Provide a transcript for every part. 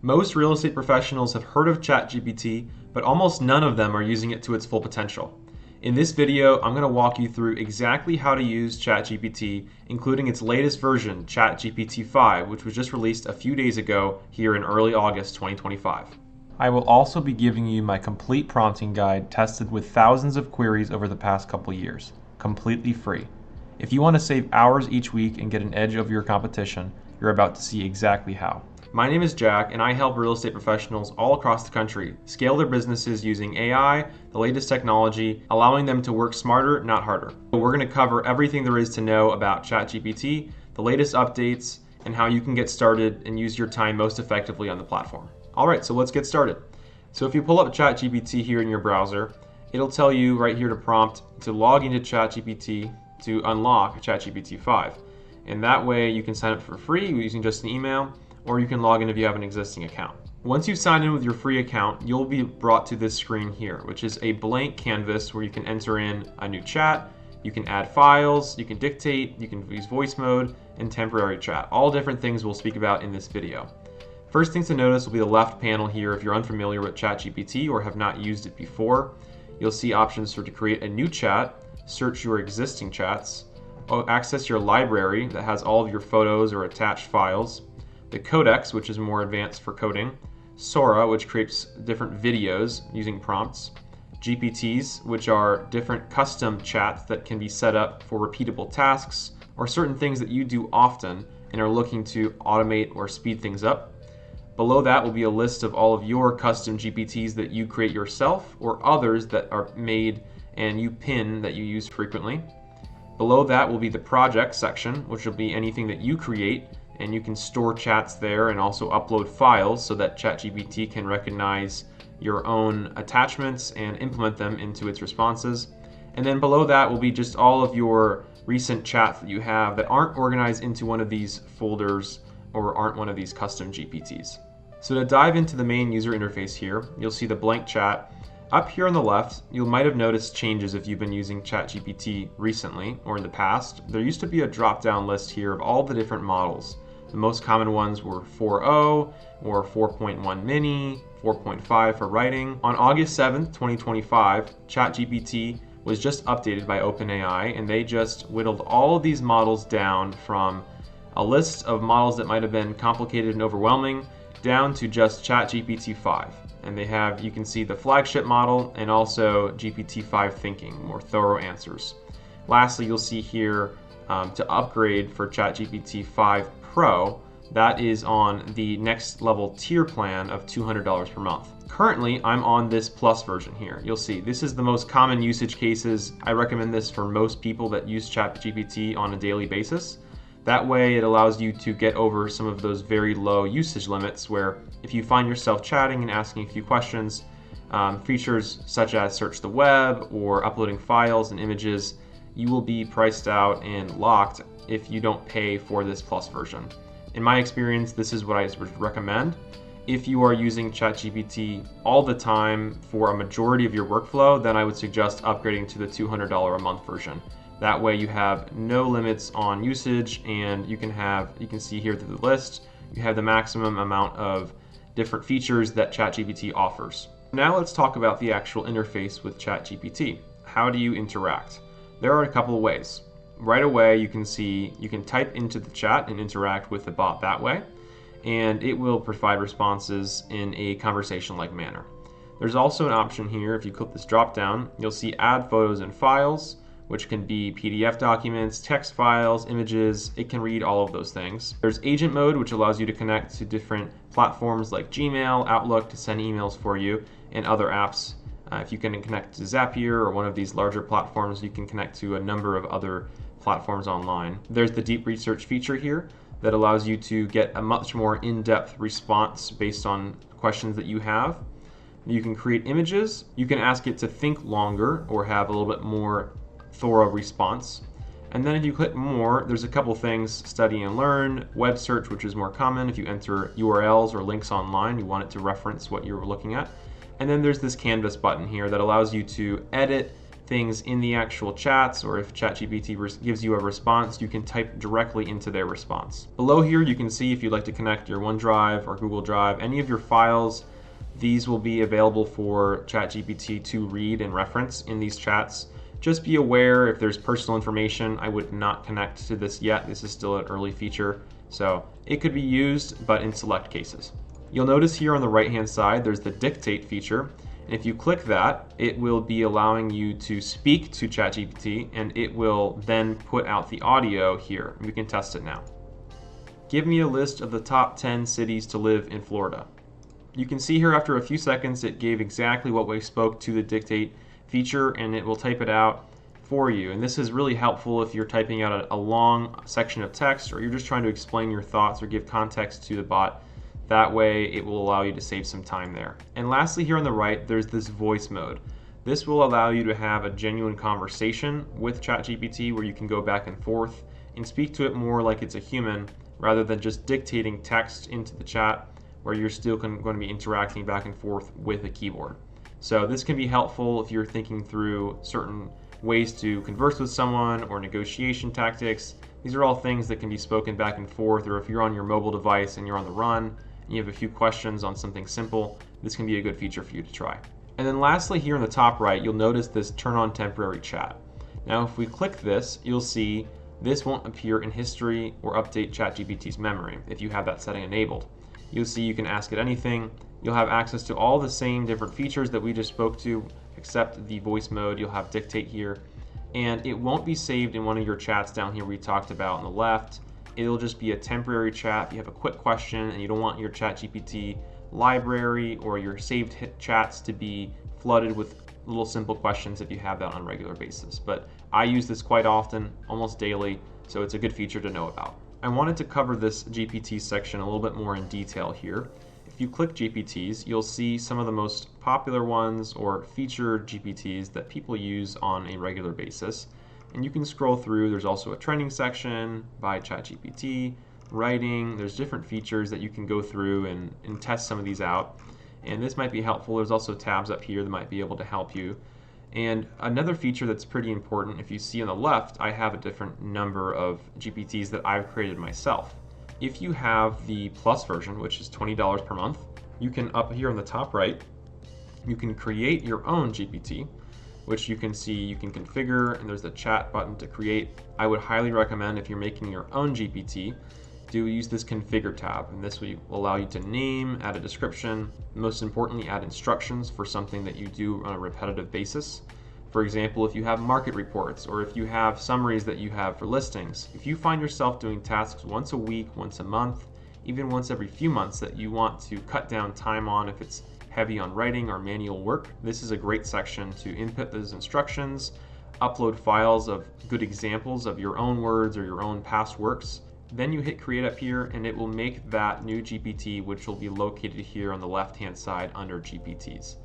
Most real estate professionals have heard of ChatGPT, but almost none of them are using it to its full potential. In this video, I'm going to walk you through exactly how to use ChatGPT, including its latest version, ChatGPT 5, which was just released a few days ago here in early August 2025. I will also be giving you my complete prompting guide tested with thousands of queries over the past couple years, completely free. If you want to save hours each week and get an edge over your competition, you're about to see exactly how. My name is Jack, and I help real estate professionals all across the country scale their businesses using AI, the latest technology, allowing them to work smarter, not harder. We're going to cover everything there is to know about ChatGPT, the latest updates, and how you can get started and use your time most effectively on the platform. All right, so let's get started. So if you pull up ChatGPT here in your browser, it'll tell you right here to prompt to log into ChatGPT to unlock ChatGPT 5. And that way you can sign up for free using just an email, or you can log in if you have an existing account. Once you sign in with your free account, you'll be brought to this screen here, which is a blank canvas where you can enter in a new chat, you can add files, you can dictate, you can use voice mode, and temporary chat. All different things we'll speak about in this video. First things to notice will be the left panel here if you're unfamiliar with ChatGPT or have not used it before. You'll see options to create a new chat, search your existing chats, access your library that has all of your photos or attached files, the Codex, which is more advanced for coding, Sora, which creates different videos using prompts, GPTs, which are different custom chats that can be set up for repeatable tasks or certain things that you do often and are looking to automate or speed things up. Below that will be a list of all of your custom GPTs that you create yourself or others that are made and you pin that you use frequently. Below that will be the project section, which will be anything that you create, and you can store chats there and also upload files so that ChatGPT can recognize your own attachments and implement them into its responses. And then below that will be just all of your recent chats that you have that aren't organized into one of these folders or aren't one of these custom GPTs. So to dive into the main user interface here, you'll see the blank chat. Up here on the left, you might have noticed changes if you've been using ChatGPT recently or in the past. There used to be a drop-down list here of all the different models. The most common ones were 4.0 or 4.1 mini, 4.5 for writing. On August 7th, 2025, ChatGPT was just updated by OpenAI, and they just whittled all of these models down from a list of models that might have been complicated and overwhelming down to just ChatGPT 5. And they have, you can see the flagship model and also GPT-5 thinking, more thorough answers. Lastly, you'll see here to upgrade for ChatGPT 5 Pro, that is on the next level tier plan of $200 per month. Currently, I'm on this Plus version here. You'll see this is the most common usage cases. I recommend this for most people that use ChatGPT on a daily basis. That way it allows you to get over some of those very low usage limits where if you find yourself chatting and asking a few questions, features such as search the web or uploading files and images, you will be priced out and locked if you don't pay for this Plus version. In my experience, this is what I would recommend. If you are using ChatGPT all the time for a majority of your workflow, then I would suggest upgrading to the $200 a month version. That way you have no limits on usage, and you can see here through the list, you have the maximum amount of different features that ChatGPT offers. Now let's talk about the actual interface with ChatGPT. How do you interact? There are a couple of ways. Right away, you can type into the chat and interact with the bot that way, and it will provide responses in a conversation-like manner. There's also an option here, if you click this drop down, you'll see add photos and files, which can be PDF documents, text files, images. It can read all of those things. There's agent mode, which allows you to connect to different platforms like Gmail, Outlook to send emails for you, and other apps. If you can connect to Zapier or one of these larger platforms, you can connect to a number of other platforms online. There's the deep research feature here that allows you to get a much more in-depth response based on questions that you have. You can create images. You can ask it to think longer or have a little bit more thorough response. And then if you click more, there's a couple things: study and learn, web search, which is more common if you enter URLs or links online, you want it to reference what you're looking at. And then there's this canvas button here that allows you to edit things in the actual chats, or if ChatGPT gives you a response, you can type directly into their response. Below here, you can see if you'd like to connect your OneDrive or Google Drive, any of your files, these will be available for ChatGPT to read and reference in these chats. Just be aware if there's personal information, I would not connect to this yet. This is still an early feature, so it could be used, but in select cases. You'll notice here on the right-hand side, there's the dictate feature. And if you click that, it will be allowing you to speak to ChatGPT, and it will then put out the audio here. We can test it now. Give me a list of the top 10 cities to live in Florida. You can see here after a few seconds, it gave exactly what we spoke to the dictate feature, and it will type it out for you. And this is really helpful if you're typing out a long section of text, or you're just trying to explain your thoughts or give context to the bot. That way it will allow you to save some time there. And lastly, here on the right, there's this voice mode. This will allow you to have a genuine conversation with ChatGPT where you can go back and forth and speak to it more like it's a human rather than just dictating text into the chat where you're still going to be interacting back and forth with a keyboard. So this can be helpful if you're thinking through certain ways to converse with someone or negotiation tactics. These are all things that can be spoken back and forth, or if you're on your mobile device and you're on the run, you have a few questions on something simple, this can be a good feature for you to try. And then lastly, here in the top right, you'll notice this turn on temporary chat. Now if we click this, you'll see this won't appear in history or update ChatGPT's memory if you have that setting enabled. You'll see you can ask it anything. You'll have access to all the same different features that we just spoke to, except the voice mode. You'll have dictate here, and it won't be saved in one of your chats down here we talked about on the left. It'll just be a temporary chat. If you have a quick question and you don't want your ChatGPT library or your saved chats to be flooded with little simple questions if you have that on a regular basis. But I use this quite often, almost daily, so it's a good feature to know about. I wanted to cover this GPT section a little bit more in detail here. If you click GPTs, you'll see some of the most popular ones or featured GPTs that people use on a regular basis. And you can scroll through. There's also a trending section by ChatGPT, writing. There's different features that you can go through and test some of these out. And this might be helpful. There's also tabs up here that might be able to help you. And another feature that's pretty important, if you see on the left, I have a different number of GPTs that I've created myself. If you have the Plus version, which is $20 per month, you can, up here on the top right, you can create your own GPT, which you can see you can configure, and there's the chat button to create. I would highly recommend, if you're making your own GPT, do use this configure tab, and this will allow you to name, add a description, most importantly add instructions for something that you do on a repetitive basis. For example, if you have market reports, or if you have summaries that you have for listings, if you find yourself doing tasks once a week, once a month, even once every few months that you want to cut down time on, if it's heavy on writing or manual work, this is a great section to input those instructions, upload files of good examples of your own words or your own past works. Then you hit create up here, and it will make that new GPT, which will be located here on the left-hand side under GPTs.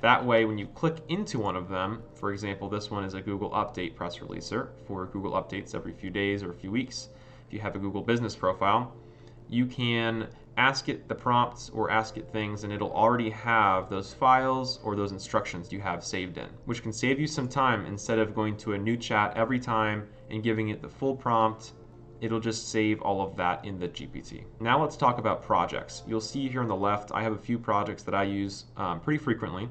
That way, when you click into one of them, for example, this one is a Google Update press releaser for Google Updates every few days or a few weeks. If you have a Google business profile, you can ask it the prompts or ask it things, and it'll already have those files or those instructions you have saved in, which can save you some time. Instead of going to a new chat every time and giving it the full prompt, it'll just save all of that in the GPT. Now let's talk about projects. You'll see here on the left, I have a few projects that I use pretty frequently.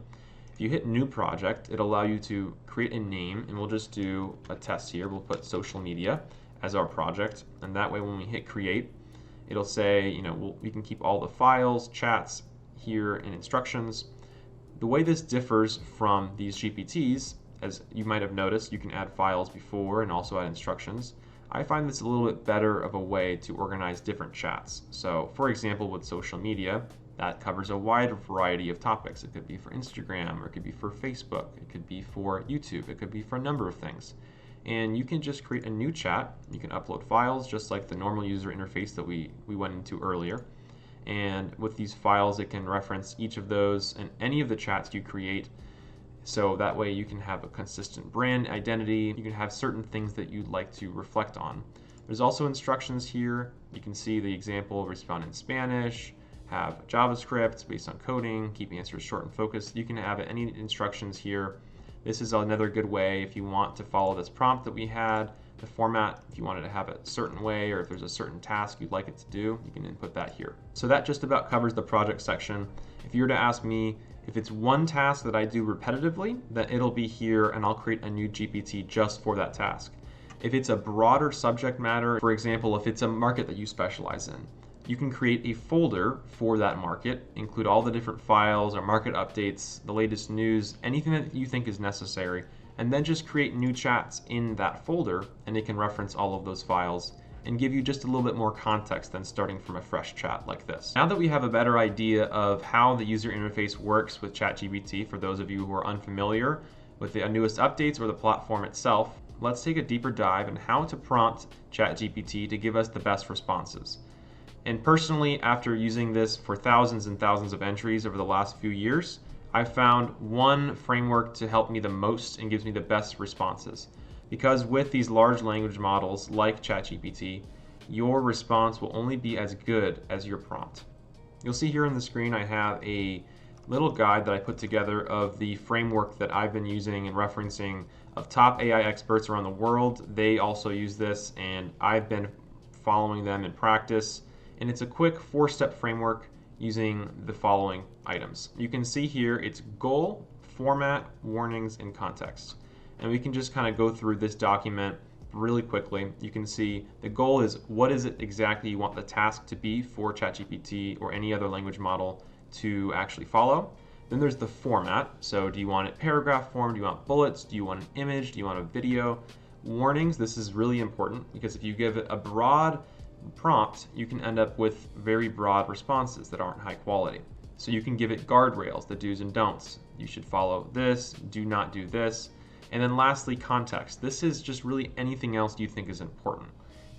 If you hit new project, it'll allow you to create a name, and we'll just do a test here. We'll put social media as our project, and that way when we hit create, it'll say, we can keep all the files, chats here, and instructions. The way this differs from these GPTs, as you might have noticed, you can add files before and also add instructions. I find this a little bit better of a way to organize different chats. So for example, with social media, that covers a wide variety of topics. It could be for Instagram, or it could be for Facebook, it could be for YouTube, it could be for a number of things. And you can just create a new chat. You can upload files just like the normal user interface that we went into earlier. And with these files, it can reference each of those and any of the chats you create. So that way you can have a consistent brand identity. You can have certain things that you'd like to reflect on. There's also instructions here. You can see the example, respond in Spanish, have JavaScript based on coding, keep answers short and focused. You can have any instructions here This is another good way if you want to follow this prompt that we had, the format, if you wanted to have it a certain way, or if there's a certain task you'd like it to do, you can input that here. So that just about covers the project section. If you were to ask me if it's one task that I do repetitively, then it'll be here and I'll create a new GPT just for that task. If it's a broader subject matter, for example, if it's a market that you specialize in, you can create a folder for that market, include all the different files or market updates, the latest news, anything that you think is necessary, and then just create new chats in that folder, and it can reference all of those files and give you just a little bit more context than starting from a fresh chat like this. Now that we have a better idea of how the user interface works with ChatGPT, for those of you who are unfamiliar with the newest updates or the platform itself, let's take a deeper dive in how to prompt ChatGPT to give us the best responses. And personally, after using this for thousands and thousands of entries over the last few years, I found one framework to help me the most and gives me the best responses. Because with these large language models like ChatGPT, your response will only be as good as your prompt. You'll see here on the screen I have a little guide that I put together of the framework that I've been using and referencing of top AI experts around the world. They also use this and I've been following them in practice. And it's a quick 4-step framework using the following items. You can see here it's goal, format, warnings, and context. And we can just kind of go through this document really quickly. You can see the goal is what is it exactly you want the task to be for ChatGPT or any other language model to actually follow. Then there's the format. So do you want it paragraph form? Do you want bullets? Do you want an image? Do you want a video? Warnings, this is really important because if you give it a broad prompt, you can end up with very broad responses that aren't high quality. So you can give it guardrails, the do's and don'ts. You should follow this, do not do this. And then lastly, context. This is just really anything else you think is important.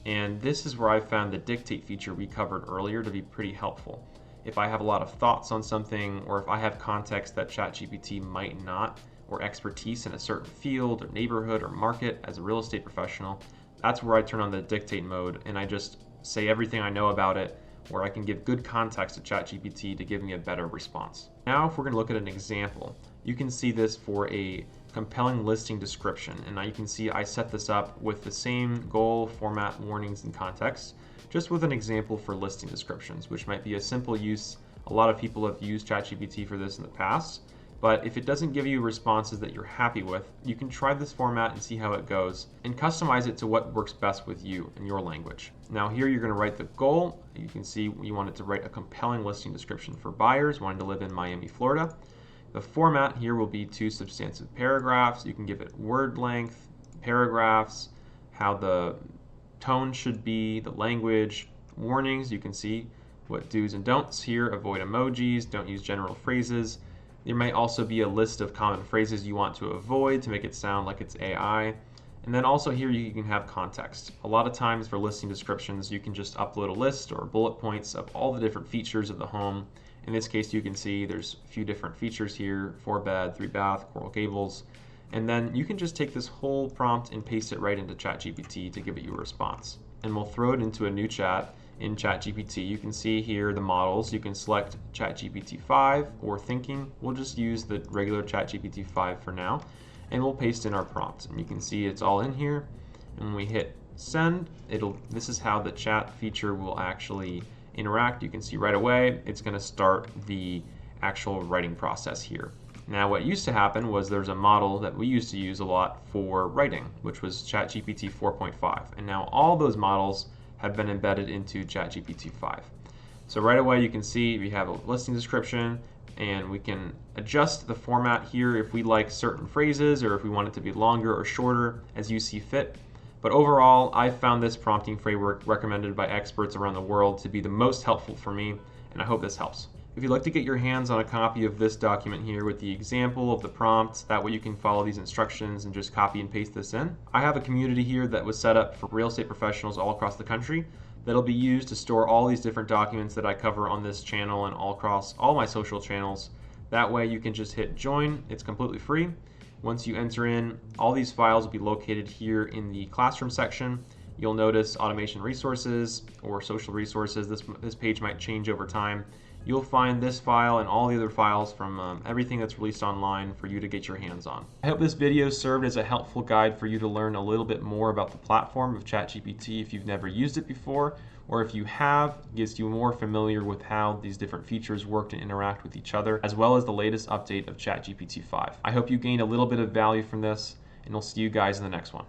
And this is where I found the dictate feature we covered earlier to be pretty helpful. If I have a lot of thoughts on something, or if I have context that ChatGPT might not, or expertise in a certain field or neighborhood or market as a real estate professional, that's where I turn on the dictate mode and I just say everything I know about it, where I can give good context to ChatGPT to give me a better response. Now, if we're going to look at an example, you can see this for a compelling listing description. And now you can see I set this up with the same goal, format, warnings, and context, just with an example for listing descriptions, which might be a simple use. A lot of people have used ChatGPT for this in the past. But if it doesn't give you responses that you're happy with, you can try this format and see how it goes and customize it to what works best with you and your language. Now here you're going to write the goal. You can see you want it to write a compelling listing description for buyers wanting to live in Miami, Florida. The format here will be 2 substantive paragraphs. You can give it word length, paragraphs, how the tone should be, the language, warnings. You can see what do's and don'ts here. Avoid emojis, don't use general phrases. There may also be a list of common phrases you want to avoid to make it sound like it's AI. And then also here you can have context. A lot of times for listing descriptions, you can just upload a list or bullet points of all the different features of the home. In this case, you can see there's a few different features here, 4-bed, 3-bath, coral gables. And then you can just take this whole prompt and paste it right into ChatGPT to give it your response. And we'll throw it into a new chat in ChatGPT. You can see here the models. You can select ChatGPT 5 or Thinking. We'll just use the regular ChatGPT 5 for now, and we'll paste in our prompt. And you can see it's all in here. And when we hit send, this is how the chat feature will actually interact. You can see right away it's going to start the actual writing process here. Now what used to happen was there's a model that we used to use a lot for writing, which was ChatGPT 4.5. And now all those models have been embedded into ChatGPT 5. So right away you can see we have a listing description and we can adjust the format here if we like certain phrases or if we want it to be longer or shorter as you see fit. But overall, I've found this prompting framework recommended by experts around the world to be the most helpful for me, and I hope this helps. If you'd like to get your hands on a copy of this document here with the example of the prompt, that way you can follow these instructions and just copy and paste this in. I have a community here that was set up for real estate professionals all across the country that'll be used to store all these different documents that I cover on this channel and all across all my social channels. That way you can just hit join. It's completely free. Once you enter in, all these files will be located here in the classroom section. You'll notice automation resources or social resources. This page might change over time. you'll find this file and all the other files from everything that's released online for you to get your hands on. I hope this video served as a helpful guide for you to learn a little bit more about the platform of ChatGPT if you've never used it before, or if you have, it gets you more familiar with how these different features work and interact with each other, as well as the latest update of ChatGPT 5. I hope you gained a little bit of value from this, and we'll see you guys in the next one.